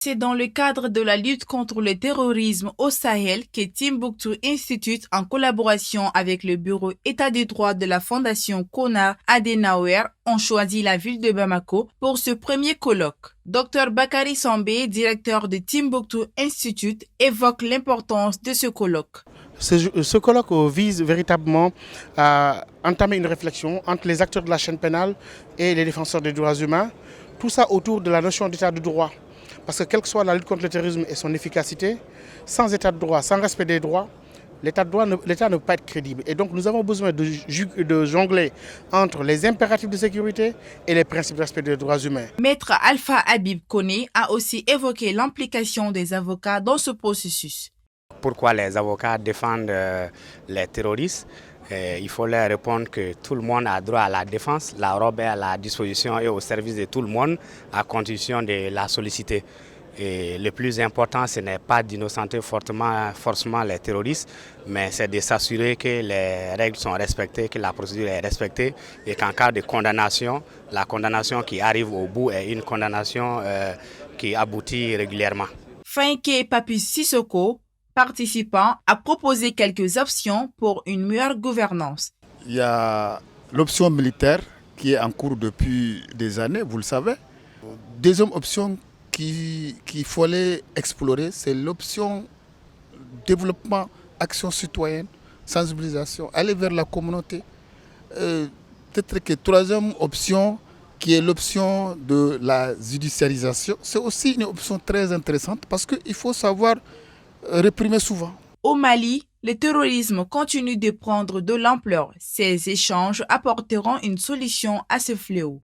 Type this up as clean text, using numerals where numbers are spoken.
C'est dans le cadre de la lutte contre le terrorisme au Sahel que Timbuktu Institute, en collaboration avec le bureau État des droits de la Fondation Konrad Adenauer, ont choisi la ville de Bamako pour ce premier colloque. Dr Bakary Sambé, directeur de Timbuktu Institute, évoque l'importance de ce colloque. Ce colloque vise véritablement à entamer une réflexion entre les acteurs de la chaîne pénale et les défenseurs des droits humains, tout ça autour de la notion d'état de droit. Parce que quelle que soit la lutte contre le terrorisme et son efficacité, sans état de droit, sans respect des droits, l'État ne peut pas être crédible. Et donc nous avons besoin de jongler entre les impératifs de sécurité et les principes de respect des droits humains. Maître Alpha Habib Koné a aussi évoqué l'implication des avocats dans ce processus. Pourquoi les avocats défendent les terroristes? Il faut leur répondre que tout le monde a droit à la défense. La robe est à la disposition et au service de tout le monde, à condition de la solliciter. Et le plus important, ce n'est pas d'innocenter forcément les terroristes, mais c'est de s'assurer que les règles sont respectées, que la procédure est respectée et qu'en cas de condamnation, la condamnation qui arrive au bout est une condamnation qui aboutit régulièrement. Fainke Papus Sissoko, participant, a proposé quelques options pour une meilleure gouvernance. Il y a l'option militaire qui est en cours depuis des années, vous le savez. Deuxième option qu'il fallait explorer, c'est l'option développement, action citoyenne, sensibilisation, aller vers la communauté. Peut-être que troisième option, qui est l'option de la judiciarisation, c'est aussi une option très intéressante parce qu'il faut savoir réprimer souvent. Au Mali, le terrorisme continue de prendre de l'ampleur. Ces échanges apporteront une solution à ce fléau.